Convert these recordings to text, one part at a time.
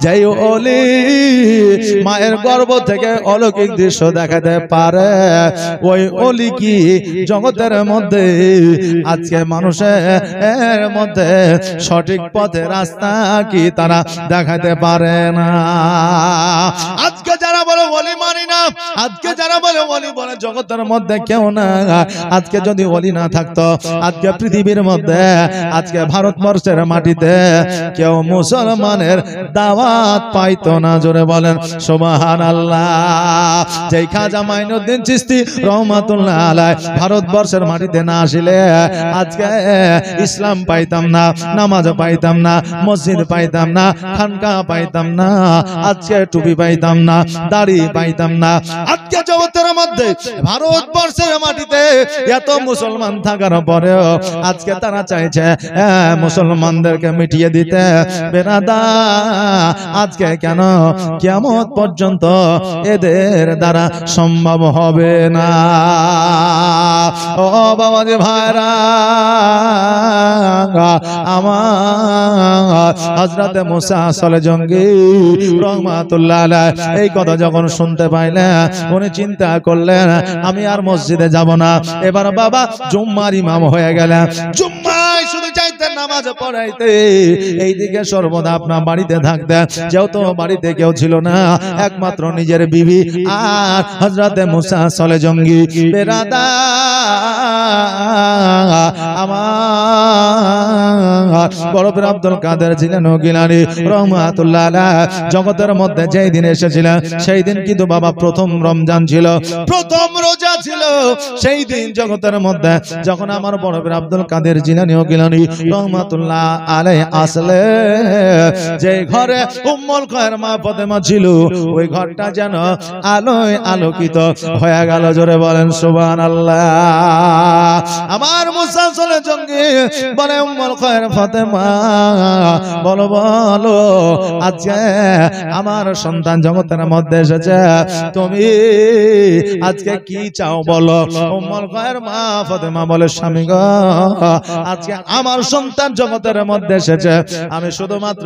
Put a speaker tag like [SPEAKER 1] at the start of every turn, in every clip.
[SPEAKER 1] যেই ওলি মায়ের গর্ভ থেকে অলৌকিক দৃশ্য দেখাতে পারে, ওই ওলি কি জগতের মধ্যে আজকে মানুষের মধ্যে সঠিক পথে রাস্তা কি তারা দেখাতে পারে না। আজকে যারা বলে ওলি মানি না, আজকে যারা বলে ওলি বলে জগতের মধ্যে কেউ না, আজকে যদি ওলি না থাকতো আজকে পৃথিবীর মধ্যে আজকে ভারতবর্ষের মাটিতে কেউ মুসলমানের দাওয়াত পাইতো না। জোরে বলেন সুবহানাল্লাহ। যেই খাজা মাইনুদ্দিন চিশতি রহমাতুল্লাহ আলাইহি ভারতবর্ষের মাটিতে না আসিলে আজকে ইসলাম পাইতাম না, নামাজ পাইতাম না, মসজিদ পাইতাম না, খানকা পাইতাম না, আজকে টুপি পাইতাম না, দাড়ি পাইতাম না। আজকে জগতের মধ্যে ভারতবর্ষের মাটিতে এত মুসলমান থাকার পরেও আজকে তারা চাইছে মুসলমানদেরকে মিটিয়ে দিতে। বেরাদা আজকে কেন কিয়ামত পর্যন্ত এদের দ্বারা সম্ভব হবে না। ও বাবাজি ভাইরা, আমার হযরতে মুসা আসলে জঙ্গি রহমাতুল্লাহ আলাইহি এই কথা যখন শুনতে পাইলেন উনি চিন্তা করলেন আমি আর মসজিদে যাব না। এবার বাবা জুম্মার ইমাম হয়ে গেলেন। জুম্মায় শুধু চাইতেন নামাজ পড়াইতে, এইদিকে সর্বদা আপনার বাড়িতে থাকতেন। যেহেতু বাড়িতে কেউ ছিল না, একমাত্র নিজের বিবি আর হযরতে মুসা আসলে জঙ্গি। বেরাদা আমার বড় পীর আব্দুল কাদের জিলানী গিলানী রহমাতুল্লাহ আলাইহি জগতের মধ্যে যেই দিন এসেছিলেন সেই দিন কিন্তু বাবা প্রথম রমজান ছিল, প্রথম রোজা ছিল। সেই দিন জগতের মধ্যে যখন আমার বড় পীর আব্দুল কাদের জিলানী গিলানী রহমাতুল্লাহ আলাইহি আসলে যে ঘরে উম্মুল খায়ের মা ফাতেমা ছিল, ওই ঘরটা যেন আলোয় আলোকিত হয়ে গেল। জোরে বলেন সুবহানাল্লাহ। আমার মুসা আসলে জঙ্গি বলে উম্মুল খায়ের ফাতেমা বলো বলো আজকে আমার সন্তান জগতের মধ্যে এসেছে, তুমি আজকে কি চাও বলো। উম্মুল খায়ের মা ফাতেমা বলে স্বামী গো, আজকে আমার সন্তান জগতের মধ্যে এসেছে, আমি শুধুমাত্র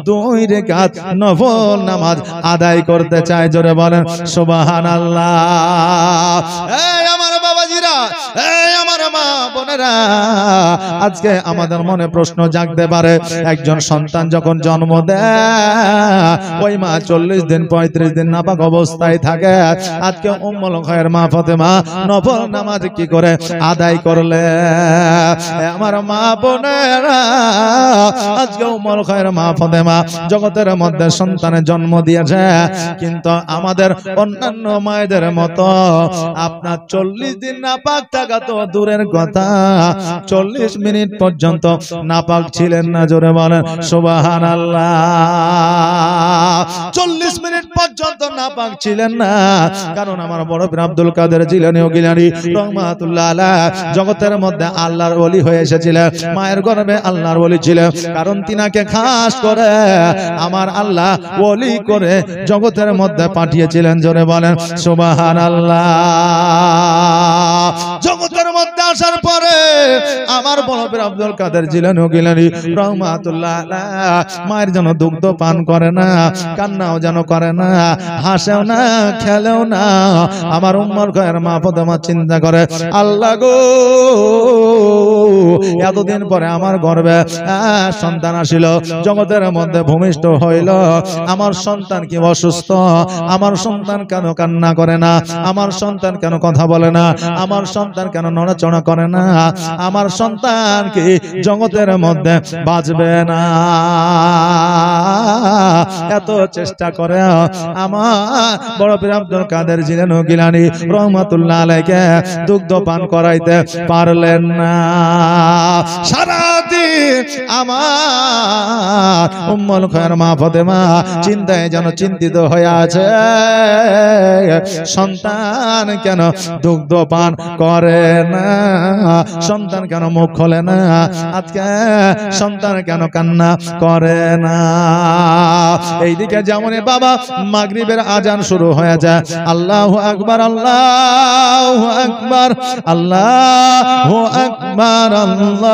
[SPEAKER 1] 2 রাকাত নফল নামাজ আদায় করতে চাই। জোরে বলেন সুবহানাল্লাহ। এই আমার বাবাজিরা, এই আমার মা বোনেরা, আজকে আমাদের মনে প্রশ্ন জাগতে পারে, একজন সন্তান যখন জন্ম দেয় ওই মা 40 দিন 35 দিন নাপাক অবস্থায় থাকে। আজকে উম্মুল খায়ের মা ফাতেমা নফল নামাজ কি করে আদায় করলে? আমার মা বোনেরা, আজকে উম্মুল খায়ের মা ফাতেমা জগতের মধ্যে সন্তানের জন্ম দিয়েছে, কিন্তু আমাদের অন্যান্য মায়েদের মতো আপনার 40 দিন নাপাক থাকা তো দূরের কথা, 40 মিনিট পর্যন্ত নাপাক ছিলেন না। জোরে বলেন সুবহানাল্লাহ। 40 মিনিট পর্যন্ত নাপাক ছিলেন না, কারণ আমার বড় পীর আব্দুল কাদের জিলানী গিলানী রহমাতুল্লাহ আলাইহি জগতের মধ্যে আল্লাহর ওলি হয়ে এসেছিলেন, মায়ের গর্ভে আল্লাহর ওলি ছিলেন। কারণ তিনাকে খাস করে আমার আল্লাহ ওলি করে জগতের মধ্যে পাঠিয়েছিলেন। জোরে বলেন সুবহানাল্লাহ। জগতের মধ্যে আসার পরে আমার বড় পীর আব্দুল কাদের জিলানী গিলানী রহমাতুল্লাহ আলাইহি মায়ের যেন দুগ্ধ পান করে না, কান্নাও যেন করে না, হাসেও না, খেলেও না। আমার উম্মুল খায়ের মা ফাতেমা চিন্তা করে, আল্লাহ গো, এতদিন পরে আমার গর্ভে সন্তান আসিল, জগতের মধ্যে ভূমিষ্ঠ হইল, আমার সন্তান কি অসুস্থ? আমার সন্তান কেন কান্না করে না? আমার সন্তান কেন কথা বলে না? আমার সন্তান কেন নড়াচড়া করে না? আমার সন্তান কি জগতের মধ্যে বাঁচবে না? এত চেষ্টা করে আমার বড় পীর আব্দুল কাদের জিলানী গিলানী রহমাতুল্লাহ আলাইহি দুগ্ধ পান করাইতে পারলেন না। সারাদিন আমার উম্মুল খায়ের মা ফাতেমা চিন্তায় যেন চিন্তিত হয়ে আছে, সন্তান কেন দুগ্ধ পান করে না, সন্তান কেন মুখ খোলে না, আজকে সন্তান কেন কান্না করে না। এইদিকে যেমন বাবা মাগরিবের আজান শুরু হয়ে যায়, আল্লাহু আকবার, আল্লাহু আকবার, আল্লাহু আকবার, আল্লাহু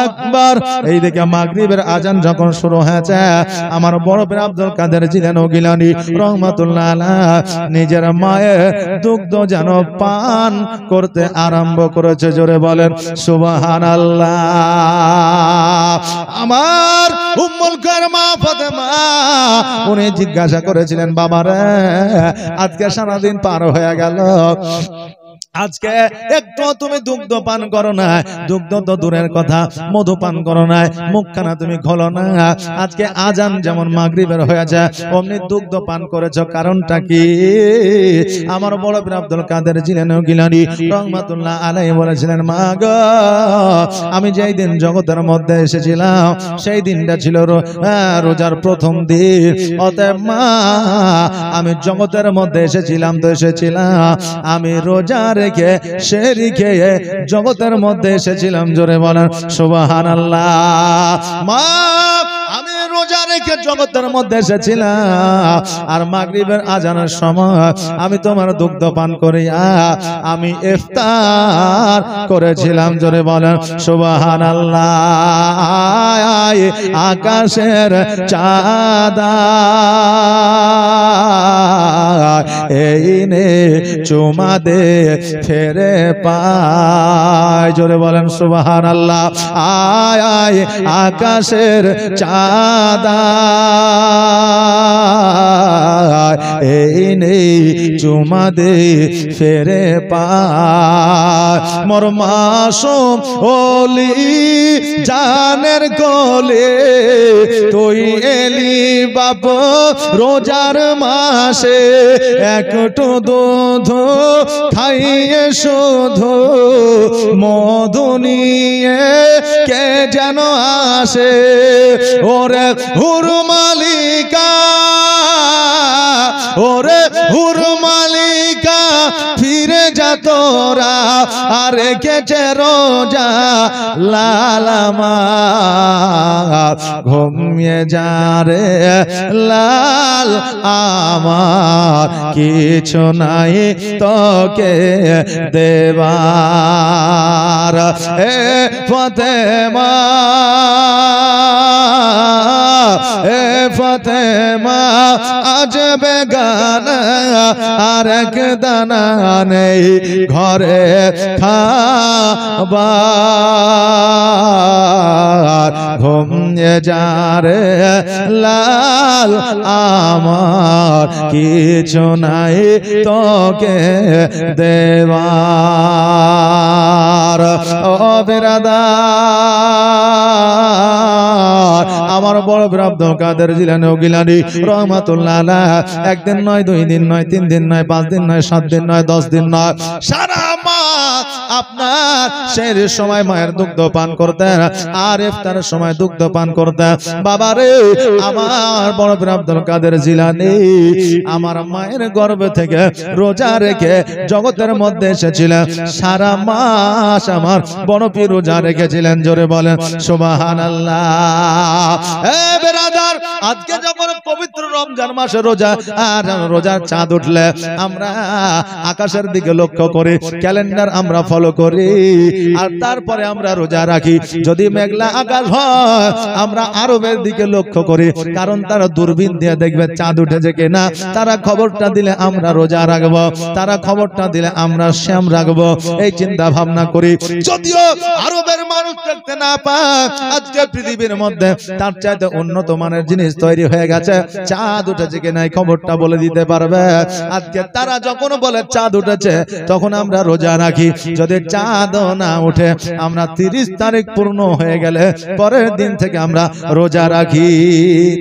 [SPEAKER 1] আকবার। এইদিকে মাগরিবের আজান যখন শুরু হয়েছে, আমার বড় পীর আব্দুল কাদের জিলানী গিলানী রহমাতুল্লাহ আলাইহি নিজের মায়ের দুগ্ধ যেন পান করতে আরম্ভ করেছে। জোরে বলেন সুবহানাল্লাহ। আমার উম্মুল খায়র মা ফাতেমা উনি জিজ্ঞাসা করেছিলেন, বাবারে আজকে সারাদিন পার হয়ে গেল, আজকে একটু তুমি দুগ্ধ পান করো না, দুগ্ধ তো দূরের কথা মধু পান করো না, মুখখানা তুমি খোলো না, আজকে আজান যেমন মাগরিবের হয়েছে অমনি দুগ্ধ পান করেছো, কারণটা কি? আমার বড় পীর আব্দুল কাদের জিলানী গিলানী রহমাতুল্লাহ আলাইহি বলেছিলেন, মা গো আমি যেই দিন জগতের মধ্যে এসেছিলাম সেই দিনটা ছিল রোজার প্রথম দিন। অতএব মা আমি জগতের মধ্যে এসেছিলাম তো এসেছিলাম আমি রোজা রেখে সেহরি খেয়ে জগতের মধ্যে এসেছিলাম। জোরে বলেন সুবহানাল্লাহ। মা আমি রোজা রেখে জগতের মধ্যে এসেছিলাম, আর মাগরিবের আজানের সময় আমি তোমার দুগ্ধ পান করিয়া আমি ইফতার করেছিলাম। জোরে বলেন সুবহানাল্লাহ। আকাশের চাঁদা এই নে চুমা দে ফেরে পায়। জোরে বলেন সুবহানাল্লাহ। আয় আয় আকাশের চাঁদা এই নে চুমা দে ফেরে পায়। মোর মাসুম ওলি জানের কোলে তুই এলি বাপ রোজার মাসে, একটু দুধ খাইয়ে শুধু মধু নিয়ে কে যেন আসে। ওরে হুর মালিকা, ওরে হুর মালিকা ফিরে যা তোরা, আর রেখেছে রোজা লালামা। ঘুমিয়ে যা রে লাল আমার কিছু নাই তোকে দেবার। এ ফাতেমা, এ ফাতেমা আজ বেগানা আর এক দানা নেই ঘরে খাবার। ঘুমিয়ে যা রে লাল আমার কিছু নাই তোকে দেবার। ও বিরাদার, আমার বড় পীর আব্দুল কাদের জিলানী গিলানী রহমাতুল্লাহ আলাইহি একদিন নয়, 2 দিন নয়, 3 দিন নয়, 5 দিন নয়, 7 দিন নয়, 10 দিন নয়, সারা মাস আপনার সেই সময় মায়ের দুগ্ধ পান করতেন আর ইফতারের সময় দুগ্ধ পান করতেন। বাবারে আমার বড় পীর আব্দুল কাদের জিলানী আমার মায়ের গর্ভে থেকে রোজা রেখে জগতের মধ্যে এসেছিলেন, সারা মাস আমার বড় পীর রোজা রেখেছিলেন। জোরে বলেন সুবহানাল্লাহ। এ বেরাদার, আজকে যখন পবিত্র রমজান মাসে রোজা, আর রোজার চাঁদ উঠলে আমরা আকাশের দিকে লক্ষ্য করি, ক্যালেন্ডার আমরা ফলো করি, আর তারপরে আমরা রোজা রাখি। যদি মেঘলা আকাশ হয় আমরা আরবের দিকে লক্ষ্য করি, কারণ তারা দূরবীন দিয়ে দেখবে চাঁদ উঠেছে কিনা, তারা খবরটা দিলে আমরা রোজা রাখবো, তারা খবরটা দিলে আমরা শ্যাম রাখবো, এই চিন্তা ভাবনা করি। যদিও আরবের মানুষ দেখতে না পায়, আজকে পৃথিবীর মধ্যে তার চাইতে উন্নত মানের জিনিস তৈরি হয়ে গেছে, চাঁদ উঠেছে কিনা এই খবরটা বলে দিতে পারবে। আজকে তারা যখন বলে চাঁদ উঠেছে তখন আমরা রোজা রাখি, যদি চাঁদ না উঠে আমরা 30 তারিখ পূর্ণ হয়ে গেলে পরের দিন থেকে আমরা রোজা রাখি,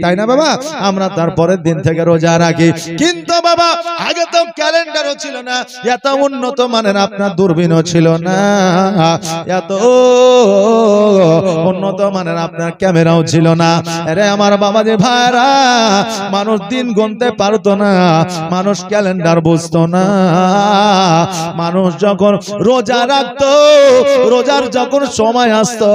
[SPEAKER 1] তাই না বাবা? আমরা তার পরের দিন থেকে রোজা রাখি। কিন্তু বাবা আগে তো ক্যালেন্ডারও ছিল না, এত উন্নত মানের আপনার দূরবীনও ছিল না, এত উন্নত মানের আপনার ক্যামেরাও ছিল না। আরে আমার বাবাজি ভাইরা, মানুষ দিন গুনতে পারতো না, মানুষ ক্যালেন্ডার বুঝতো না। মানুষ যখন রোজা রাখতো, রোজার যখন সময় আসতো,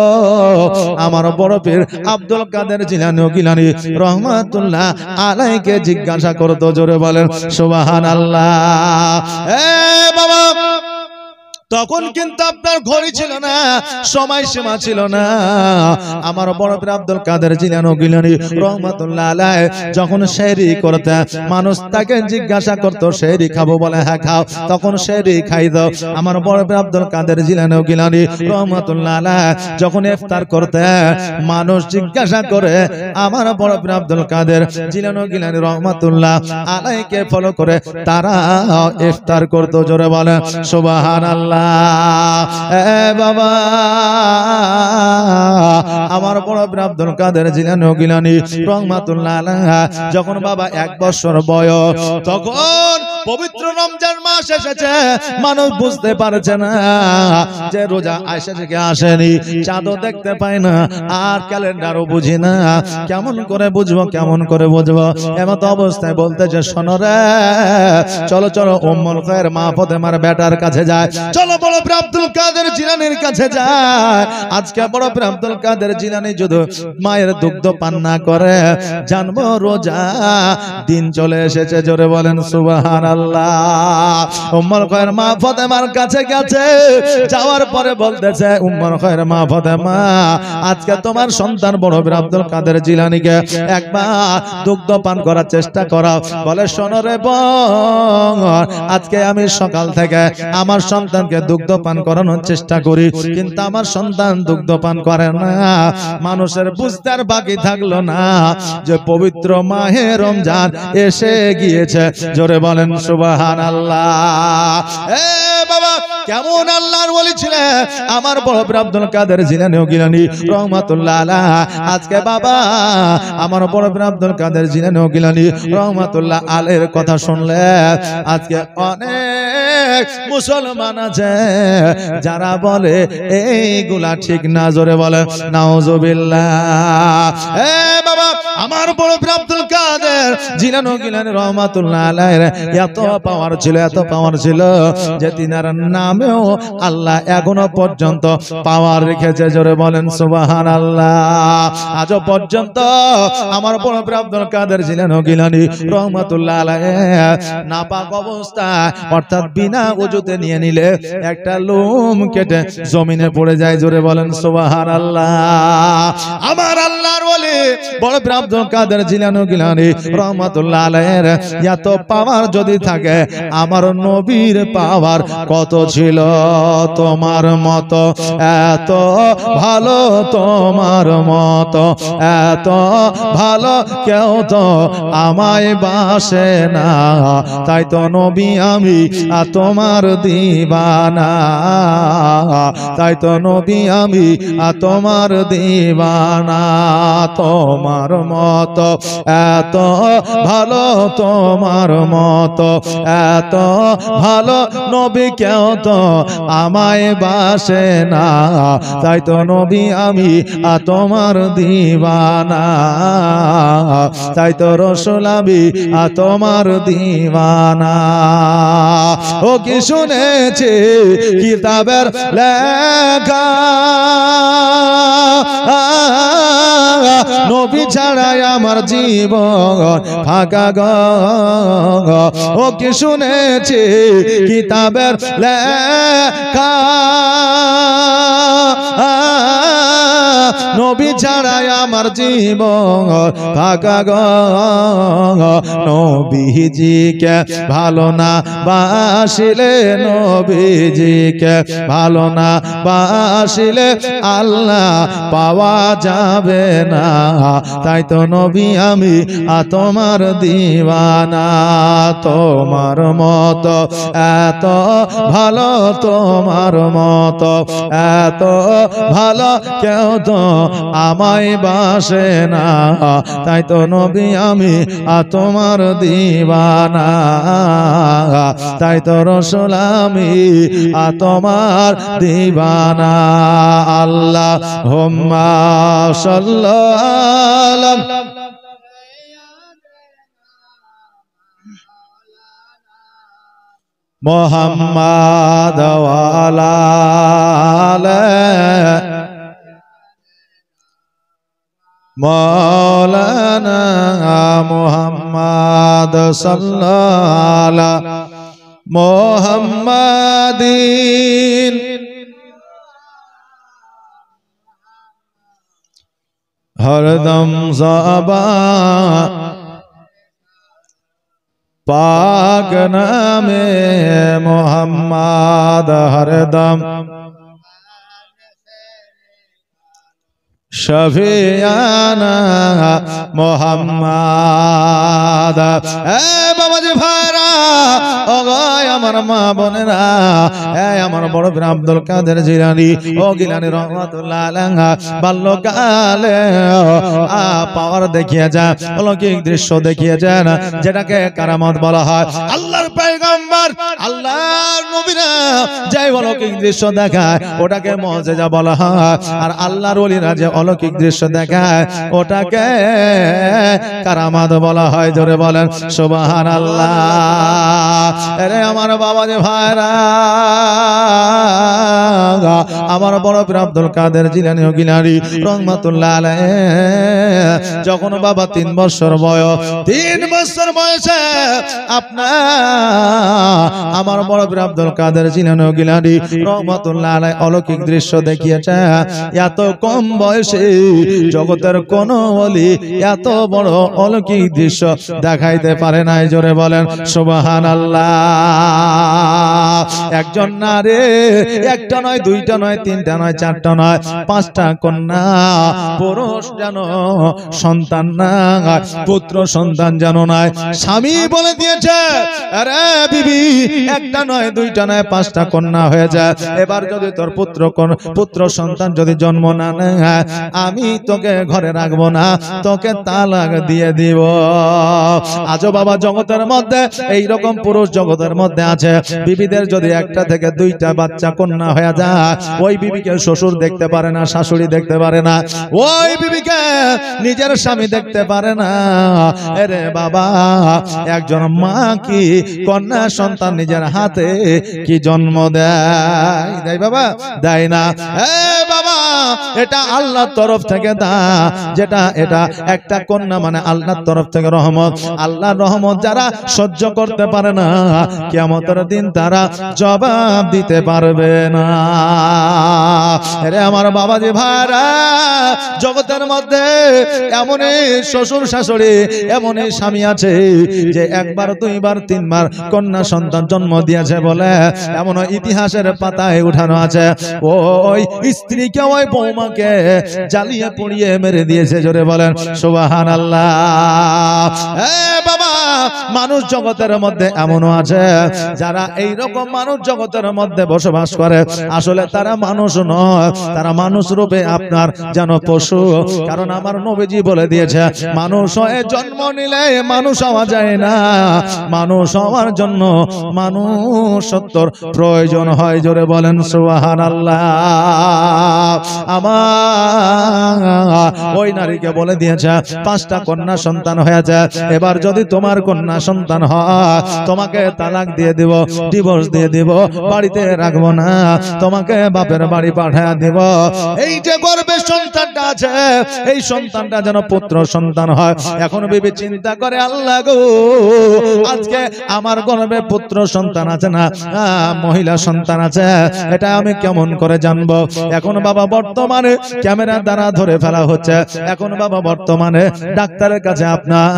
[SPEAKER 1] আমার বড় পীর আব্দুল কাদের জিলানী গিলানী রহমাতুল্লাহ আলাইকে জিজ্ঞাসা করতো, জোরে বলেন সুবহানাল্লাহ। এ বাবা, তখন কিন্তু আপনার ঘড়ি ছিল না, সময় সীমা ছিল না। আমার বড় পীর আব্দুল কাদের জিলানী গিলানী রহমাতুল্লাহ আলাইহি যখন সেহরি করতে, মানুষ তাকে জিজ্ঞাসা করতো সেহরি খাবো, বলে হ্যাঁ খাও, তখন সেহরি খাই দাও। আমার বড় পীর আব্দুল কাদের জিলানী গিলানী রহমাতুল্লাহ আলাইহি যখন ইফতার করতে, মানুষ জিজ্ঞাসা করে আমার বড় পীর আব্দুল কাদের জিলানী গিলানী রহমাতুল্লাহ আলাইহিকে ফলো করে তারা ইফতার করতো, জোরে বলে সুবহানাল্লাহ। বাবা, আমার বড় পীর আব্দুল কাদের জিলানী গিলানী রহমাতুল্লাহ আলাইহি যখন বাবা 1 বছর বয়স, তখন পবিত্র রমজান মাস এসেছে, মানুষ বুঝতে পারছে না যে রোজা এসেছে কি আসেনি, চাঁদও দেখতে পায় না, আর ক্যালেন্ডারও বুঝি না, কেমন করে বুঝবো, কেমন করে বুঝবো। এমত অবস্থায় বলতেছে, শোনো রে, চলো চলো উম্মুল খায়ের মা ফাতেমার বেটার কাছে যায়, চলো বড় পীর আব্দুল কাদের জিলানীর কাছে যায়। আজকে বড় পীর আব্দুল কাদের জিলানী যদি মায়ের দুগ্ধ পান না করে, জানবো রোজা দিন চলে এসেছে, জোরে বলেন সুবহানাল্লাহ। উম্মুল খায়ের মা ফাতেমার কাছে গেছে, যাওয়ার পরে বলতেছে, উম্মুল খায়ের মা ফাতেমা, আজকে তোমার সন্তান বড় পীর আব্দুল কাদের জিলানীকে একবার দুগ্ধ পান করার চেষ্টা করাও। বলে, শোনো রে বোন, আজকে আমি সকাল থেকে আমার সন্তানকে দুগ্ধ পান করানোর চেষ্টা করি, কিন্তু আমার সন্তান দুগ্ধ পান করে না। মানুষের বুঝতে আর বাকি থাকলো না যে পবিত্র মাহে রমজান এসে গিয়েছে, জোরে বলেন সুবহানাল্লাহ। এ বাবা, কেমন আল্লাহর ওলি ছিলেন আমার বড় পীর আব্দুল কাদের জিলানী গিলানী রহমাতুল্লাহ আলাইহি। আজকে বাবা, আমার বড় পীর আব্দুল কাদের জিলানী গিলানী রহমাতুল্লাহ আলাইহির কথা শুনলে আজকে অনেক মুসলমান আছে যারা বলে এইগুলা ঠিক না, জোরে বলে নাউজুবিল্লাহ। এ বাবা, আমার বড় পীর আব্দুল কাদের জিলানী গিলানী রহমাতুল্লাহ আলাইহির এত পাওয়ার ছিল, এত পাওয়ার ছিল যে তিনার নামেও আল্লাহ এখনো পর্যন্ত পাওয়ার রেখেছে, জোরে বলেন সুবহানাল্লাহ। আজও পর্যন্ত আমার বড় পীর আব্দুল কাদের জিলানী গিলানী রহমাতুল্লাহ আলাইহি নাপাক অবস্থায়, অর্থাৎ বিনা ওযুতে নিয়ে নিলে একটা লোম কেটে জমিনে পড়ে যায়, জোরে বলেন সুবহানাল্লাহ। আমার আল্লাহর ওলি বড় পীর আব্দুল কাদের জিলানী গিলানী রহমাতুল্লাহ আলাইহির এত পাওয়ার যদি থাকে, আমার নবীর পাওয়ার কত ছিল। তোমার মতো এত ভালো, তোমার মতো এত ভালো কেউ তো আমায় বাসে না, তাই তো নবী আমি তোমার দিবানা, তাই তো নবী আমি তোমার দিবানা। তোমার মতো এত ভালো, তোমার মতো এত ভালো নবী কেউ তো আমায় বাসে না, তাই তো নবী আমি তোমার দিবানা, তাই তো রাসূল আমি তোমার দিবানা। ও কি শুনেছি কিতাবের লেখা, নবী ছাড়াই আমার জীবন ফাঁকা গো। ও কি শুনেছি কিতাবের লেখা, নবী ছাড়াই আমার জীবন ফাঁকা গো। নবীজিকে ভালো না বাসিলে, নবীজিকে ভালো না বাসিলে আল্লাহ পাওয়া যাবে না, তাই তো নবী আমি তোমার দিওয়ানা। তোমার মতো এত ভালো, তোমার মতো এত ভালো কেউ তো আমায় বাসে না, তাই তো নবী আমি তোমার দিওয়ানা। তাই তো রাসূল আমি তোমার দিওয়ানা। আল্লাহুম্মা সাল্লি মুহাম্মাদ ওয়া আলা আলি মাওলানা মুহাম্মাদ সাল্লাল্লাহু মুহাম্মাদিন हरदम ज़बा पाक नामे मोहम्मद हरदम शफियाना मोहम्मद। बाबाजी भाईरा ও গায় আমার মা বোনেরা, আমার বড় পীর আব্দুল কাদের জিলানী ও গিলানী রহমাতুল্লাহ আলাইহি বাল্যকালে পাওয়ার দেখিয়ে যায়, অলৌকিক দৃশ্য দেখিয়ে যায় না, যেটাকে কারামত বলা হয়। আল্লাহর পয়গম্বর আল্লাহর নবীরা যে অলৌকিক দৃশ্য দেখায় ওটাকে মুজিজা বলা হয়, আর আল্লাহর ওলিরা যে অলৌকিক দৃশ্য দেখায় ওটাকে কারামত বলা হয়। জোরে বলেন সুবহানাল্লাহ। আরে আমার বাবা যে ভাইরা, আমার বড় পীর আব্দুল কাদের জিলানী ও গিলানী রহমাতুল্লাহ আলাইহি যখন বাবা 3 বছর বয়সে আপনার আমার বড় পীর আব্দুল কাদের জিলানী ও গিলানী রহমাতুল্লাহ আলাইহি অলৌকিক দৃশ্য দেখিয়েছে। এত কম বয়সে জগতের কোন ওলি এত বড় অলৌকিক দৃশ্য দেখাইতে পারে নাই। জোরে বলেন সুবহানাল্লাহ। একজন নারী একটা নয়, দুইটা নয়, তিনটা নয়, চারটা নয়, 5টা কন্যা, পুরুষ যেন সন্তান না, পুত্র সন্তান যেন নাই। স্বামী বলে দিয়েছে, আরে বিবি একটা নয়, দুইটা নয়, 5টা কন্যা হয়ে যায়, এবার যদি তোর পুত্র সন্তান যদি জন্ম না নেয় আমি তোকে ঘরে রাখবো না, তোকে তালাক দিয়ে দিব। আজও বাবা জগতের মধ্যে এইরকম পুরুষ জগতের মধ্যে আছে, বিবিদের যদি একটা থেকে 2টা বাচ্চা কন্যা হয়ে যায়, ওই বিবিকে শ্বশুর দেখতে পারে না, শাশুড়ি দেখতে পারে না, ওই বিবিকে নিজের স্বামী দেখতে পারে না। আরে বাবা, একজন মা কি কন্যা সন্তান নিজের হাতে কি জন্ম দেয়? দেয় বাবা? দেয় না। বাবা, এটা আল্লাহর তরফ থেকে দা, যেটা এটা একটা কন্যা মানে আল্লাহর তরফ থেকে রহমত। আল্লাহর রহমত যারা সহ্য করতে পারে না, কিয়ামতের দিন তারা জবাব দিতে পারবে না। আরে আমার বাবাজি ভাইরা, জগতের মধ্যে এমনই শ্বশুর শাশুড়ি, এমনই স্বামী আছে যে 1বার 2বার 3বার কন্যা সন্তান জন্ম দিয়েছে বলে এমন ইতিহাসের পাতায় উঠানো আছে। ওই স্ত্রীকে ওই বৌমাকে জ্বালিয়ে পুড়িয়ে মেরে দিয়েছে। জোরে বলেন সুবহানাল্লাহ। বাবা, মানুষ জগতের মধ্যে এমনও আছে যারা এই রকম মানুষ জগতের মধ্যে বসবাস করে, আসলে তারা মানুষ নয়, তারা মানুষ রূপে আপনার যেন পশু। কারণ আমার নবীজি বলে দিয়েছে, মানুষ হয়ে জন্ম নিলে মানুষ হওয়া যায় না, মানুষ হওয়ার জন্য মানুষত্বর প্রয়োজন হয়। জোরে বলেন সুবহানাল্লাহ। আমার ওই নারীকে বলে দিয়েছে 5টা কন্যা সন্তান হয়েছে, এবার যদি তোমার কন্যা সন্তান হয় তোমাকে তালাক দিয়ে দিব, ডিভোর্স দিয়ে দিব, বাড়িতে রাখবো না, তোমাকে বাপের বাড়ি পাঠিয়ে দিব। এই যে গর্ভের সন্তানটা আছে, এই সন্তানটা যেন পুত্র সন্তান হয়। এখন বিবি চিন্তা করে, আল্লাহ গো, আজকে আমার গর্ভে পুত্র সন্তান আছে না মহিলা সন্তান আছে, এটা আমি কেমন করে জানবো? এখন বাবা বর্তমানে ক্যামেরা দ্বারা ধরে ফেলা হচ্ছে, এখন বাবা বর্তমানে ডাক্তারের কাছে আপনার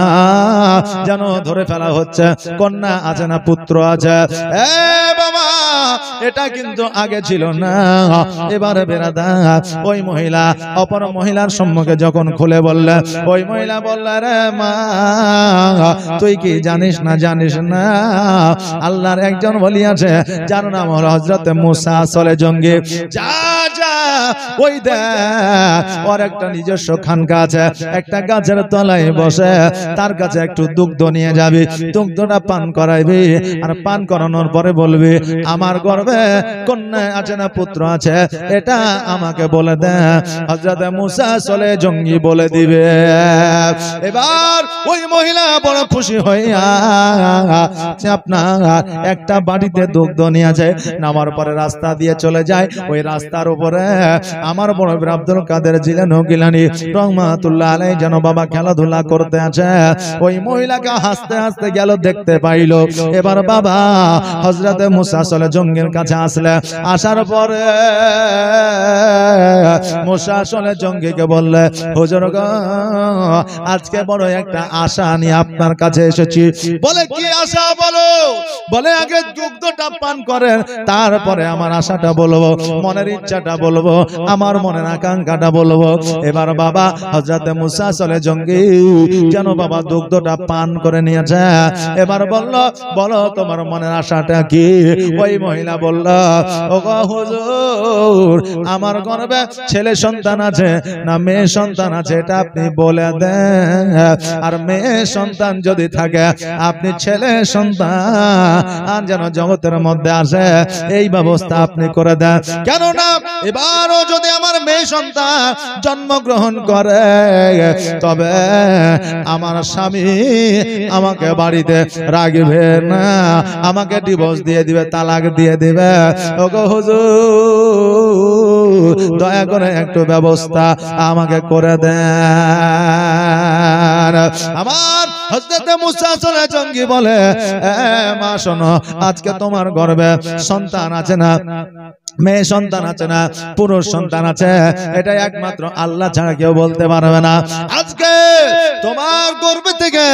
[SPEAKER 1] যেন ধরে ফেলা হচ্ছে কন্যা আছে না পুত্র আছে। বাবা এটা কিন্তু আগে ছিল না। এবারে বেরাদার ওই মহিলা অপর মহিলার সম্মুখে যখন খুলে বললেন, ওই মহিলা বলল, রে মা তুই কি জানিস না আল্লাহর একজন ওলি আছে যার নাম হলো হযরত মুসা আসলে জঙ্গি। যা যা ওই দেখ ওর একটা নিজস্ব খানকা আছে, একটা গাছের তলায় বসে তার কাছে একটু দুগ্ধ নিয়ে যাবি, দুগ্ধটা পান করাইবি, আর পান করানোর পরে বলবি আমার গর্ভে কন্যা আছে না পুত্র আছে এটা আমাকে বলে দে। হযরত মুসা আসলে জঙ্গি বলে দিবে। এবার ওই মহিলা বড় খুশি হইয়া আপনার একটা বাড়িতে দুগ্ধ নিয়ে যায়, নামার পরে রাস্তা দিয়ে চলে যায়। ওই রাস্তার উপরে আমার বড় আব্দুল কাদের জিলানী গিলানী রহমাতুল্লাহ আলাইহি যেন বাবা খেলাধুলা করতে আছে। ওই মহিলাকে হাসতে হাসতে গেল, দেখতে পাইল। এবার বাবা হযরত মুসা আসলে জঙ্গির কাছে আসলে, আসার পরে মুসা আসলে জঙ্গিকে বললে, হুজুর গো আজকে বড় একটা আশা নিয়ে আপনার কাছে এসেছি। বলে কি আশা বলো? বলে আগে দুগ্ধটা পান করেন, তারপরে আমার আশাটা বলবো, মনের ইচ্ছাটা বলবো, আমার মনের আকাঙ্ক্ষাটা বলবো। এবার বাবা হযরত মুসা আসলে জঙ্গি যেন বাবা দুগ্ধটা পান করে নিয়েছে। এবার বলল, বলো তোমার মনের আশাটা কি? ওই মহিলা বলল, ওগো হুজুর আমার গর্ভে ছেলে সন্তান আছে না মেয়ে সন্তান আছে এটা আপনি বলে দেন, আর মেয়ে সন্তান যদি থাকে আপনি ছেলে সন্তান যেন জগতের মধ্যে আসে এই ব্যবস্থা আপনি করে দেন। কেননা এবারও যদি আমার মেয়ে সন্তান জন্মগ্রহণ করে তবে আমার স্বামী আমাকে বাড়িতে রাখবে না, আমাকে ডিভোর্স দিয়ে দিবে, তালাক দিয়ে দিবে। ওগো হুজুর দয়া করে একটু ব্যবস্থা আমাকে করে দেন। আমার হযরত মুসা আসলে জঙ্গি বলে, মা শোনো আজকে তোমার গর্ভে সন্তান আছে না মেয়ে সন্তান আছে না পুরুষ সন্তান আছে, এটা একমাত্র আল্লাহ ছাড়া কেউ বলতে পারবে না। আজকে তোমার গর্ভ থেকে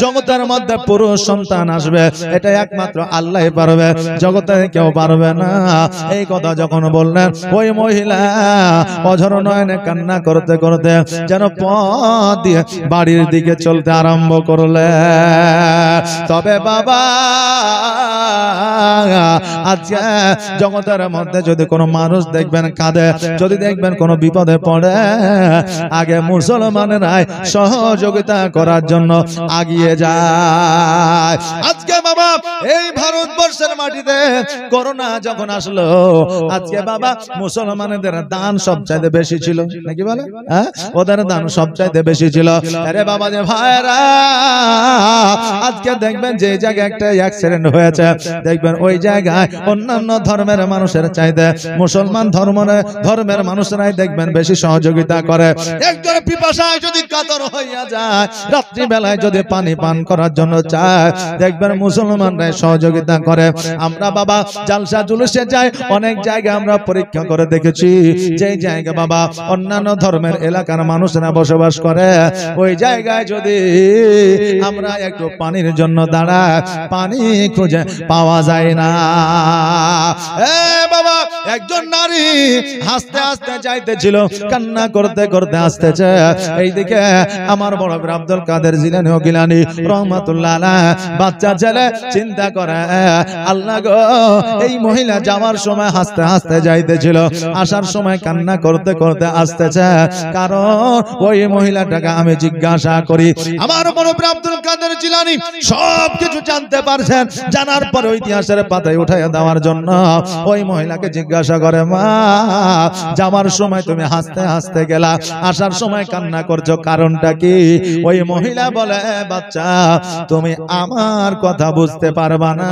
[SPEAKER 1] জগতের মধ্যে পুরুষ সন্তান আসবে এটা একমাত্র আল্লাহই পারবে, জগতে কেউ পারবে না। এই কথা যখন বললেন ওই মহিলা অঝর নয়নে কান্না করতে করতে যেন পথ দিয়ে বাড়ির দিকে চলতে আরম্ভ করলে। তবে বাবা আজকে জগতের মধ্যে যদি কোনো মানুষ দেখবেন কাঁদে, যদি দেখবেন কোনো বিপদে পড়ে, আগে মুসলমানেরাই সহযোগিতা করার জন্য আগিয়ে যায়। আজকে বাবা এই ভারতবর্ষের মাটিতে করোনা যখন আসলো, আজকে বাবা মুসলমানদের দান সবচাইতে বেশি ছিল নাকি বলে, ওদের দান সবচাইতে বেশি ছিল। আরে বাবা যে ভাইরা আজকে দেখবেন যে জায়গায় একটা অ্যাক্সিডেন্ট হয়েছে, দেখবেন ওই জায়গায় অন্যান্য ধর্মের মানুষের চাইতে মুসলমান ধর্মের মানুষরাই দেখবেন বেশি সহযোগিতা করে। একজন পিপাসায় যদি কাতর হইয়া যায়, রাত্রি বেলায় যদি পানি পান করার জন্য চায়, দেখবেন মুসলমানরাই সহযোগিতা করে। আমরা বাবা জালসা জুলুসে যাই, অনেক জায়গায় আমরা পরীক্ষা করে দেখেছি যে জায়গা বাবা অন্যান্য ধর্মের এলাকার মানুষরা বসবাস করে, ওই জায়গায় যদি আমরা একটু পানির জন্য দাঁড়াই, পানি খুঁজে পাওয়া যায় না। বাবা একজন নারী হাসতে হাসতে যাইতেছিল, কান্না করতে করতে আসতেছে। এইদিকে আমার বড় আব্দুল কাদের জিলানী গিলানী রহমাতুল্লাহ আলাইহি বাচ্চা ছেলে চিন্তা করে, আল্লাহ গো এই মহিলা যাওয়ার সময় হাসতে হাসতে যাইতেছিল, আসার সময় কান্না করতে করতে আসতেছে, কারণ ওই মহিলাটাকে আমি জিজ্ঞাসা করি। আমার বড় আব্দুল কাদের জিলানী সব কিছু জানতে পারছেন, জানার পরে ইতিহাসের পাতায় উঠাইয়া দেওয়ার জন্য ওই মহিলাকে জিজ্ঞাসা করে, মা যাওয়ার সময় তুমি হাসতে হাসতে গেলা, আসার সময় কান্না করছো, কারণটা কি? ওই মহিলা বলে, বাচ্চা তুমি আমার কথা বুঝতে পারবা না,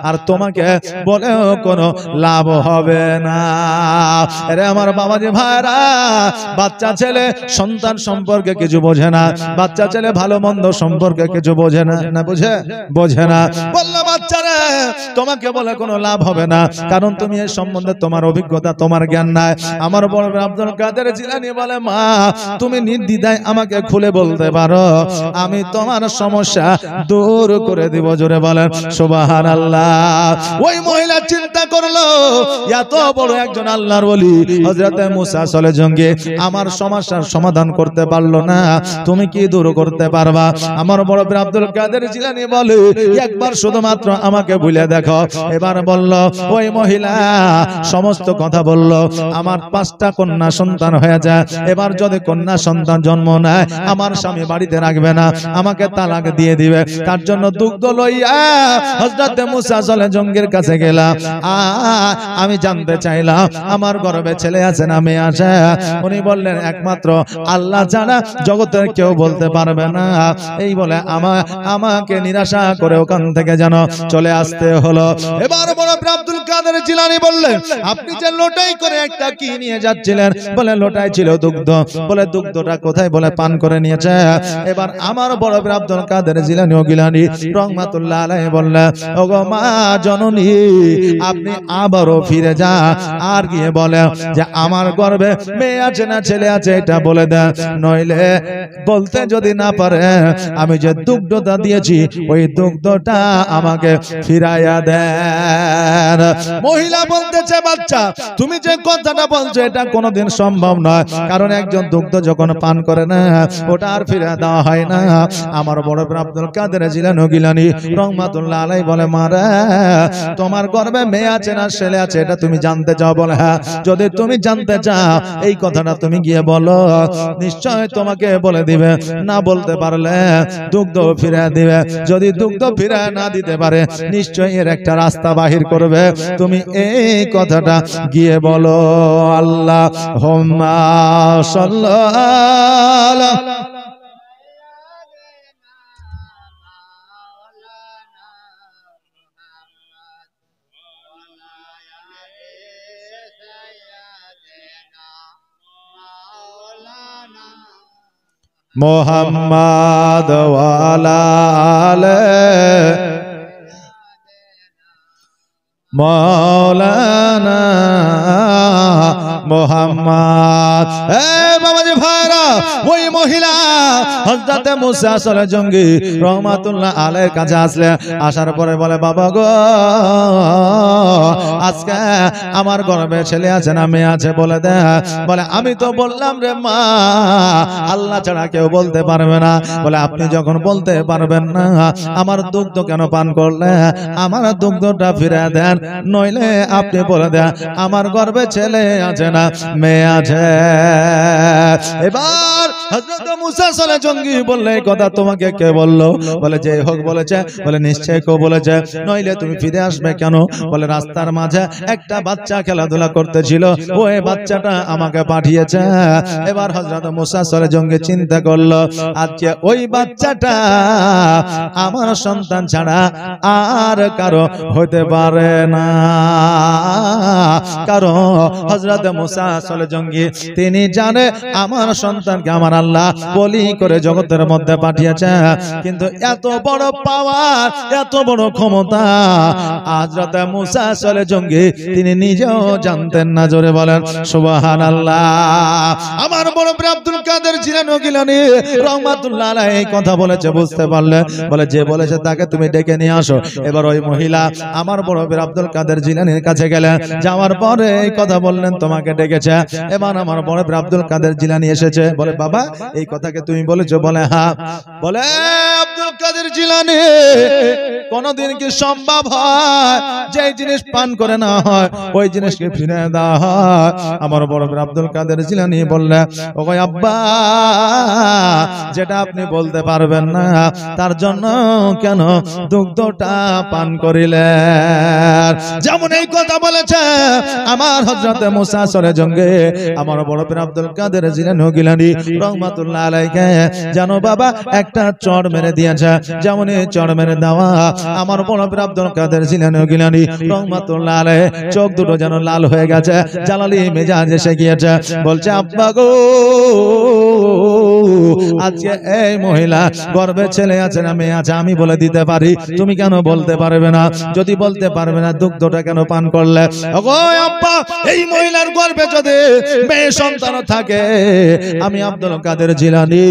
[SPEAKER 1] আর তোমাকে বলেও কোনো লাভ হবে না। আরে আমার বাবাজি ভাইরা, বাচ্চা ছেলে সন্তান সম্পর্কে কিছু বোঝে না, বাচ্চা ছেলে ভালো মন্দ সম্পর্কে কিছু বোঝে না, না বোঝে না। বললো বাচ্চারা তোমাকে বলে কোনো লাভ হবে না, কারণ তুমি এই সম্বন্ধে তোমার অভিজ্ঞতা তোমার জ্ঞান নাই। আমার বড় আব্দুল কাদের জিলানী বলে মা তুমি নির্দ্বিধায় আমাকে খুলে বলতে পারো, আমি তোমার সমস্যা দূর করে দিব। জোরে বলেন সুবহানাল্লাহ। ওই মহিলা চিন্তা করলো এত বড় একজন আল্লাহর ওলি হযরত মুসা সলে জঙ্গে আমার সমস্যার সমাধান করতে পারলো না, তুমি কি দূর করতে পারবা? আমার বড় পীর আব্দুল কাদের জিলানী বলে একবার শুধুমাত্র আমাকে ভুলে দেখো। এবার বলল ওই মহিলা সমস্ত কথা বলল, আমার 5টা কন্যা সন্তান হয়ে যায়, এবার যদি কন্যা সন্তান জন্ম নেয় আমার স্বামী বাড়িতে রাখবে না, আমাকে তালাক দিয়ে দিবে। তার জন্য দুগ্ধ লইয়া হযরত মুসা সলে জঙ্গের কাছে গেলাম। আমি জানতে চাইলাম আমার গর্ভে ছেলে আছে না মেয়ে আছে? উনি বললেন একমাত্র আল্লাহ জানা, জগতের কেউ বলতে পারবে না। এই বলে আমাকে নিরাশা করে ওখান থেকে যেন চলে আসতে হলো। এবার বড় আব্দুল কাদের জিলানী বললেন আপনি যে লোটাই করে একটা কি নিয়ে যাচ্ছিলেন? বলে লোটাই ছিল দুগ্ধ। বলে দুগ্ধটা কোথায়? বলে পান করে নিয়েছে। এবার আমার বড় আব্দুল কাদের জিলানী ও গিলানী রহমাতুল্লাহ আলাইহি বললেন ওগো মা জননী আপনি আবারও ফিরে যা, আর গিয়ে বলে যে আমার গর্ভে মেয়ে আছে না ছেলে আছে এটা বলে দেন, নইলে বলতে যদি না পারে আমি যে দুগ্ধটা দিয়েছি ওই দুগ্ধটা আমাকে ফিরাইয়া দেন। মহিলা বলতেছে বাচ্চা তুমি যে কথাটা বলছো এটা কোনোদিন সম্ভব নয়, কারণ একজন দুগ্ধ যখন পান করে না ওটা আর ফিরে দেওয়া হয় না। আমার বড় আব্দুল কাদের জিলানী গিলানী রহমাতুল্লাহ আলাইহি বলে মারা তোমার গর্ভে মেয়ে আছে না ছেলে আছে এটা তুমি জানতে চাও? বলে হ্যাঁ। যদি তুমি জানতে চাও এই কথাটা তুমি গিয়ে বলো, নিশ্চয় তোমাকে বলে দিবে, না বলতে পারলে দুগ্ধ ফিরে দিবে। যদি দুগ্ধ ফিরে না দিতে পারে নিশ্চয় এর একটা রাস্তা বাহির করবে, তুমি এই কথাটা গিয়ে বলো। আল্লাহুম্মা সাল্লি মুহাম্মাদ ওয়া আলা আলি মাওলানা মুহাম্মদ। বাবাজি ভাইরা ওই মহিলা হযরত মুসা সলে জঙ্গি রহমাতুল্লাহ আলাইহির কাছে আসলে, আসার পরে বলে বাবা গো আজকে আমার গর্ভে ছেলে আছে না মেয়ে আছে বলে দে। বলে আমি তো বললাম রে মা আল্লাহ ছাড়া কেউ বলতে পারবে না। বলে আপনি যখন বলতে পারবেন না আমার দুগ্ধ কেন পান করলে? আমার দুগ্ধটা ফিরে দেন, নইলে আপনি বলে দেন আমার গর্ভে ছেলে আছে না মেয়ে আছে। এবার হযরত মুসা সলে জঙ্গি বললে এই কথা তোমাকে কে বললো? বলে যে হোক বলেছে। বলে নিশ্চয় কেউ বলেছে, নইলে তুমি ফিরে আসবে কেন? বলে রাস্তার মাঝে একটা বাচ্চা খেলাধুলা করতেছিল, ওই বাচ্চাটা আমাকে পাঠিয়েছে। এবার হযরত মুসা সলে জঙ্গি চিন্তা করলো আজকে ওই বাচ্চাটা আমার সন্তান ছাড়া আর কারো হতে পারে না, কারণ হযরত মুসা সলে জঙ্গি তিনি জানে আমার সন্তানকে আমার আল্লাহ বলি করে জগতের মধ্যে পাঠিয়েছে। কিন্তু এত বড় পাওয়ার এত বড় ক্ষমতা হযরত মুসা সলে জঙ্গি তিনি নিজেও জানতেন না। জোরে বলেন সুবহানাল্লাহ। আমার বড় আব্দুল কাদের জিলানী গিলানী রহমাতুল্লাহ আলাইহি এই কথা বলেছে, বুঝতে পারলে? বলে যে বলেছে তাকে তুমি ডেকে নিয়ে আসো। এবার ওই মহিলা আমার বড় আব্দুল কাদের জিলানীর কাছে গেলেন, যাওয়ার পরে এই কথা বললেন তোমাকে ডেকেছে। এবার আমার বড় আব্দুল কাদের জিলানী এসেছে। বলে বাবা এই কথাকে তুমি বলেছো? বলে হ্যাঁ। বলে আব্দুল কাদের জিলানী কোনদিন কি সম্ভব হয় যে জিনিস পান করে না হয় ওই জিনিসকে ফিরে দেওয়া হয়? আমার বড় আব্দুল কাদের জিলানী বললে ওগো আব্বা যেটা আপনি বলতে পারবেন না তার জন্য কেন দুগ্ধটা পান করিলেন? যেমন এই কথা বলেছে আমার হযরত মুসা সলে জঙ্গে আমার বড় পীর আব্দুল কাদের জিলানী গিলানী রহমাতুল্লাহ আলাইহি জানো বাবা একটা চড় মেরে দিয়েছে, যেমন এই চড় মেরে দেওয়া আমার বড় পীর আব্দুল কাদের জিলানী গিলানী রহমাতুল্লাহ আলাইহি চোখ দুটো যেন লাল হয়ে গেছে, জালালি মেজাজ এসে গিয়েছে। বলছে আব্বা গো আজকে এই মহিলা গর্ভে ছেলে আছে না মেয়ে আছে আমি বলে দিতে পারি, তুমি কেন বলতে পারবে না? যদি বলতে পারবে না দুগ্ধটা কেন পান করলে? ওগো আব্বা, এই মহিলার গর্ভে যদি মেয়ে সন্তান থাকে, আমি আব্দুল কাদের জিলানী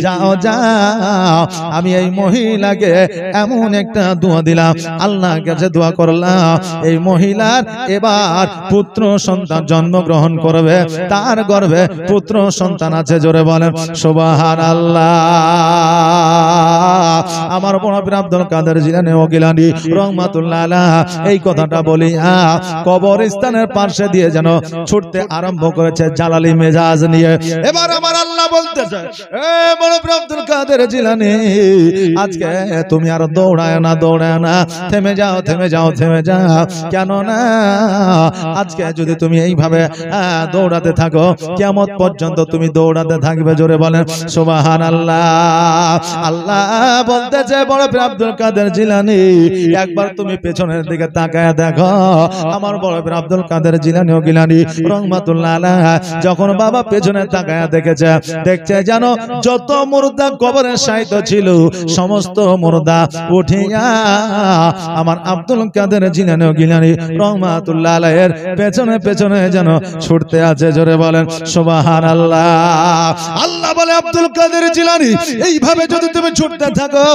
[SPEAKER 1] যাও যাও, আমি এই মহিলাকে এমন একটা দোয়া দিলাম, আল্লাহর কাছে দোয়া করলাম এই মহিলার এবার পুত্র সন্তান জন্মগ্রহণ করবে, তার গর্ভে পুত্র সন্তান আছে। জোরে বলেন সুবহানাল্লাহ। আমার বড় পীর আব্দুল কাদের জিলানী ও গিলানী রহমাতুল্লাহ আলাইহ এই কথাটা বলিয়া কবরস্থানের পাশে দিয়ে যেন ছুটতে আরম্ভ করেছে জালালি মেজাজ নিয়ে। এবার আমার আল্লাহ বলতেছে, এ বড় পীর আব্দুল কাদের জিলানী, আজকে তুমি আর দৌড়ায় না, দৌড়ায় না, থেমে যাও, থেমে যাও, থেমে যাও। কেন না? আজকে যদি তুমি এইভাবে দৌড়াতে থাকো, কিয়ামত পর্যন্ত তুমি দৌড়াতে থাকবে। জোরে বলেন সুবহানাল্লাহ। আল্লাহ বলতেছে, বড় পীর আব্দুল কাদের জিলানী, একবার তুমি পেছনের দিকে তাকায় দেখো। আমার বড় পীর আব্দুল কাদের জিলানী ও গিলানী রহমাতুল্লাহ আলাইহ যখন বাবা পেছনে তাকায় দেখেছে, দেখছে জানো যত মুর্দা কবরে শায়িত ছিল সমস্ত মুর্দা উঠিয়া আমার আব্দুল কাদের জিলানী ও গিলানী রহমাতুল্লাহ আলাইহের পেছনে পেছনে যেন ছুটতে আছে। জোরে বলেন সুবহানাল্লাহ। আল্লাহ বলে, আব্দুল কাদের জিলানী, এইভাবে যদি তুমি ছুটতে থাকো,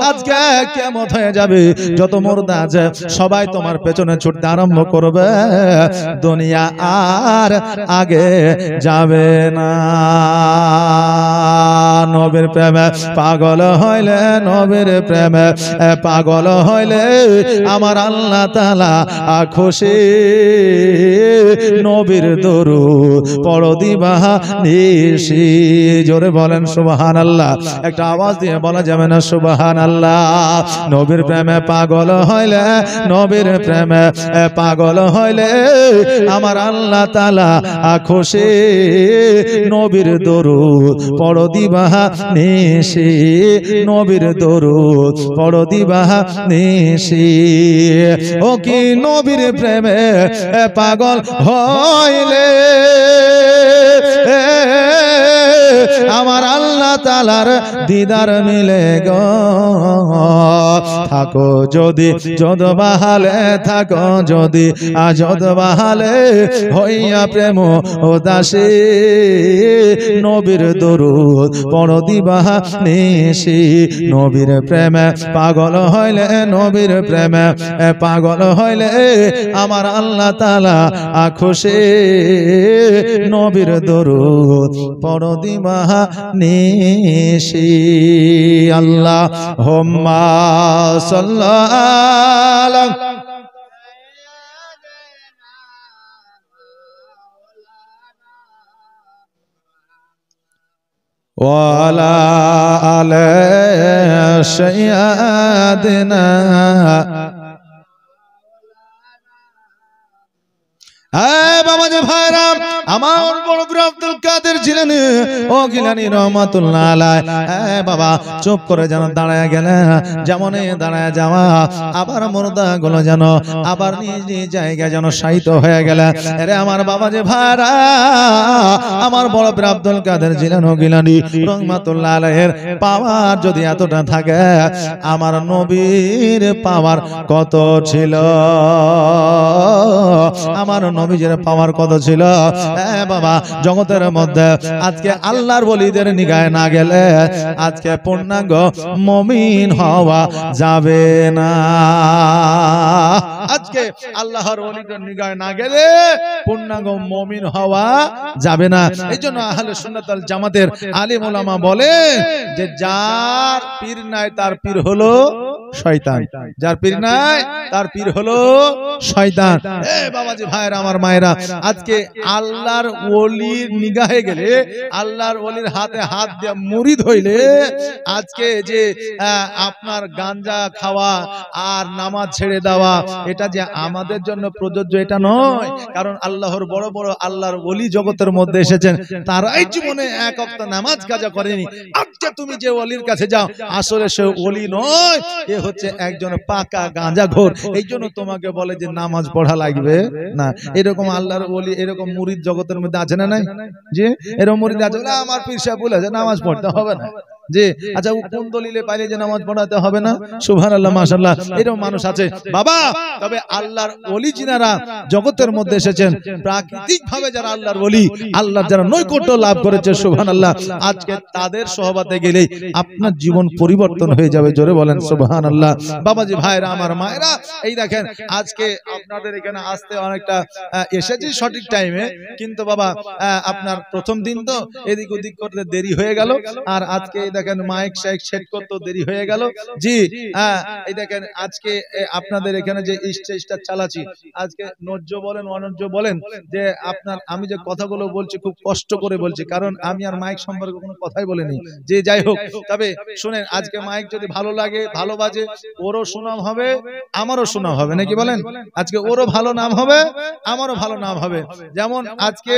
[SPEAKER 1] আজকে কিয়ামত হয়ে যাবে, যত মুর্দা আছে সবাই তোমার পেছনে ছুটতে আরম্ভ করবে, দুনিয়া আর আগে যাবে না। নবীর প্রেমে পাগল হইলে, নবীর প্রেমে পাগল হইলে আমার আল্লাহ তাআলা খুশি। নবীর দরুদ পড়ো দিবাহা নিশি। জোরে বলেন সুবহানাল্লাহ। একটা আওয়াজ দিয়ে বলা যাবে না সুবহানাল্লাহ? নবীর প্রেমে পাগল হইলে, নবীর প্রেমে পাগল হইলে আমার আল্লাহ তাআলা খুশি। নবীর দরুদ পড়ো দিবাহা নিশি, নবীর দরুদ পড়ো দিবাহা নিশি। ও কি নবীর প্রেমে পাগল হইলে আমার আল্লাহ তাআলার দিদার মিলে গো। থাকো যদি যদ বাহালে, থাকো যদি আজদ বাহালে, হইয়া প্রেম ও দাসী। নবীর দরুদ পড়ো দিবাহা নিশি। নবীর প্রেমে পাগল হইলে, নবীর প্রেমে পাগল হইলে আমার আল্লাহ তাআলা খুশি। নবীর দরুদ পড়ো দিবাহা নিশি। আল্লাহুম্মা সাল্লাল্লাহু ওয়ালা আলা সাইয়্যিদিনা। বাবাজি ভাইরা, আমার বড় পীর আব্দুল কাদের জিলানী ও গিলানী রহমাতুল্লাহ আলাইহ, বাবা চুপ করে যেন দাঁড়ায় গেলে, যেমন দাঁড়ায় যাওয়া, আবার মুর্দা গুলো যেন আবার নিজ নিজ জায়গায় যেন শায়িত হয়ে গেলে। আরে আমার বাবাজি ভাইরা, আমার বড় পীর আব্দুল কাদের জিলানী ও গিলানী রহমাতুল্লাহ আলাইহের পাওয়ার যদি এতটা থাকে, আমার নবীর পাওয়ার কত ছিল? আমার নবীজির পাওয়ার কত ছিল? বাবা, জগতের মধ্যে আজকে আল্লাহর ওলিদের নিগায় না গেলে আজকে পূর্ণাঙ্গ মুমিন হওয়া যাবে না। আজকে আল্লাহর ওলিদের নিগায় না গেলে পূর্ণাঙ্গ মুমিন হওয়া যাবে না। এইজন্য আহলে সুন্নাত ওয়াল জামাতের আলিম উলামা বলে যে যার পীর নাই তার পীর হলো শয়তান, যার পীর নাই তার পীর হলো শয়তান। বাবাজি ভাইরা, আমার মায়েরা, আজকে আল্লাহর ওলির নিগাহে গেলে, আল্লাহর ওলির হাতে হাত দিয়ে মুরিদ হইলে, আজকে যে আপনার গাঞ্জা খাওয়া আর নামাজ ছেড়ে দেওয়া, এটা যে আমাদের জন্য প্রযোজ্য এটা নয়। কারণ আল্লাহর বড় বড় আল্লাহর ওলি জগতের মধ্যে এসেছেন, তারাই জীবনে এক ওয়াক্ত নামাজ কাজা করেনি। আজকে তুমি যে ওলির কাছে যাও, আসলে সে ওলি নয়, এ হচ্ছে একজন পাকা গাঁজাখোর। এই জন্য তোমাকে বলে যে নামাজ পড়া লাগবে না। এরকম আল্লাহর ওলি, এরকম মুরিদ জগতের মধ্যে আছে না নাই? যে এরকম মুরিদ আছে, আমার পীর সাহেব বলেছে নামাজ পড়তে হবে না। যে আচ্ছা ও কোন দলিলে পাইলে যে নামাজ পড়াতে হবে না? সুবহানাল্লাহ, মাশাআল্লাহ, এরকম মানুষ আছে বাবা। তবে আল্লাহর ওলি যিনারা জগতের মধ্যে এসেছেন, প্রাকৃতিক ভাবে যারা আল্লাহর ওলি, আল্লাহর যারা নৈকট্য লাভ করেছে, সুবহানাল্লাহ, আজকে তাদের সহবতে গেলেই আপনার জীবন পরিবর্তন হয়ে যাবে। জোরে বলেন সুবহানাল্লাহ। বাবাজি, ভাইরা আমার, মায়েরা, এই দেখেন আজকে আপনাদের এখানে আসতে অনেকটা এসেছি সঠিক টাইমে, কিন্তু বাবা আপনার প্রথম দিন তো এদিক ওদিক করতে দেরি হয়ে গেল, আর আজকে দেখেন মাইক শাইক সেট করতে দেরি হয়ে গেল। জি এই দেখেন আজকে আপনাদের এখানে যে স্টেজটা চালাচ্ছি, আজকে নজ্য বলেন অনজ্য বলেন, যে আপনার আমি যে কথাগুলো বলছি খুব কষ্ট করে বলছি, কারণ আমি আর মাইক সম্পর্কে কোনো কথাই বলিনি। যে যাই হোক, তবে শুনেন, আজকে মাইক যদি ভালো লাগে, ভালো বাজে, ওরও সুনাম হবে, আমারও সুনাম হবে, নাকি বলেন? আজকে ওরও ভালো নাম হবে, আমারও ভালো নাম হবে। যেমন আজকে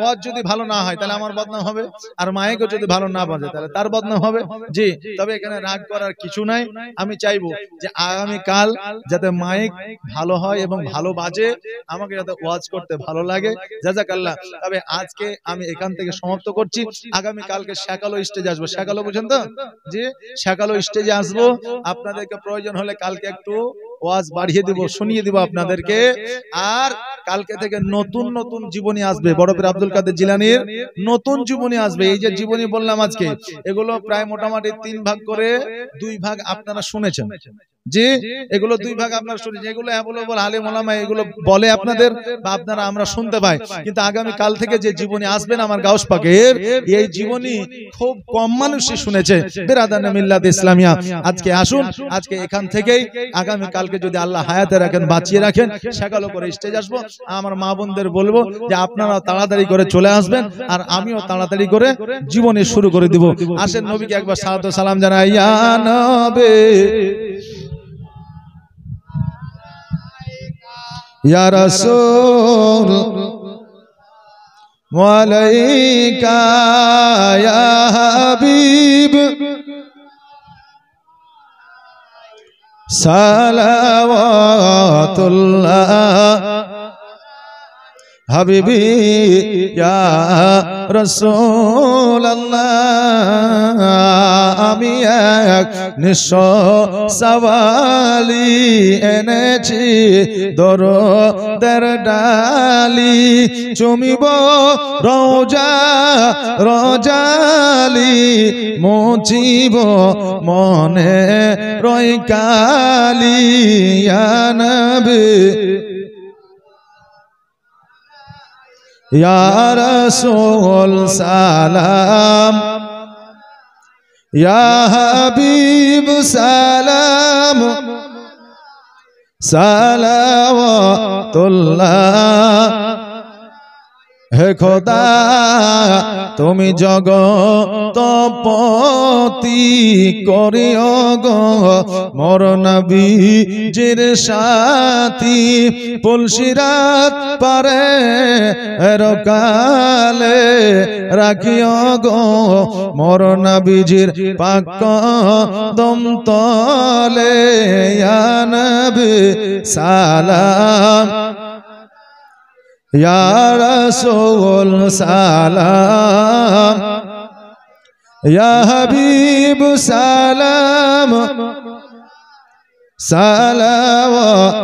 [SPEAKER 1] ওয়াজ যদি ভালো না হয় তাহলে আমার বদনাম হবে, আর মাইকও যদি ভালো না বাজে তাহলে তার বদনাম হবে। জি, তবে এখানে রাগ করার কিছু নাই। আমি চাইবো যে আগামী কাল যাতে মাইক ভালো হয় এবং ভালো বাজে, আমাকে যাতে ওয়াজ করতে ভালো লাগে। জাযাকাল্লাহ। তবে আজকে আমি এখান থেকে সমাপ্ত করছি। আগামী কালকে শাকালো স্টেজে আসবো। শাকালো বুঝেন তো? জি, শাকালো স্টেজে আসবো। আপনাদেরকে প্রয়োজন হলে কালকে একটু ওয়াজ বাড়িয়ে দিব, শুনিয়ে দিব আপনাদেরকে। আর কালকে থেকে নতুন নতুন জীবনী আসবে। বড় পীর আব্দুল কাদের জিলানীর নতুন জীবনী আসবে। এই যে জীবনী বললাম আজকে, এগুলো প্রায় মোটামুটি 3 ভাগ করে 2 ভাগ আপনারা শুনেছেন। জি, এগুলো 2 ভাগ আপনারা শুনেছেন। এগুলো অ্যাভেলেবল আলেম ওলামা এগুলো বলে আপনাদের, বা আপনারা আমরা শুনতে পাই। কিন্তু আগামী কাল থেকে যে জীবনী আসবেন আমার গাউস পাকের, এই জীবনী খুব কম মানুষই শুনেছে। বেরাদানে মিল্লাত ইসলামিয়া, আজকে আসুন, আজকে এখান থেকেই আগামী কালকে যদি আল্লাহ হায়াতে রাখেন, বাঁচিয়ে রাখেন, সেকালো করে স্টেজ আসবো। আমার মা বোনদের বলবো যে আপনারা তাড়াতাড়ি করে চলে আসবেন, আর আমিও তাড়াতাড়ি করে জীবনী শুরু করে দিব। আসেন নবীকে একবার সালাত ও সালাম জানাই। ইয়া নবী ইয়া রাসূল ওয়ালাইকা ইয়া হাবিব সালাওয়াতুল্লাহ হাবিবি ইয়া রাসূলুল্লাহ। আমি এক নিঃস্ব সওয়ালি এনেছি দরদের ডালি, চুমিব রওজা রজালি, মুছিব মনে রই কালি। ইয়া নবী ইয়া রাসূল সালাম, ইয়া হাবিব সালাম, সালাওয়াতুল্লাহ। হে খোদা তুমি জগতপতি করিও গো মোর নবীজির সাথী, পুলসিরাত পারে রকালে রাখিও গো মোর নবীজির পাক কদম তলে। ইয়া নবী সালাম, ইয়া রাসূল সালাম, ইয়া হাবিব সালাম, সালাওয়াতুল্লাহ।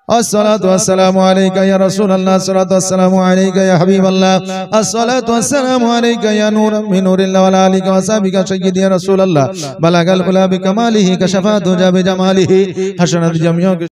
[SPEAKER 1] আসসালাতু ওয়াসসালামু আলাইকা ইয়া রাসূলুল্লাহ, আসসালাতু ওয়াসসালামু আলাইকা ইয়া হাবিবাল্লাহ, আসসালাতু ওয়াসসালামু আলাইকা ইয়া নূরুম মিন নূরিল্লাহ ওয়া আলা আলিকা ওয়া সাহবিকা সাইয়্যিদি ইয়া রাসূলুল্লাহ। বালাগাল উলা বিকামালিহি কাশাফা দুজা বিজামালিহি হাসানাত জামিয়া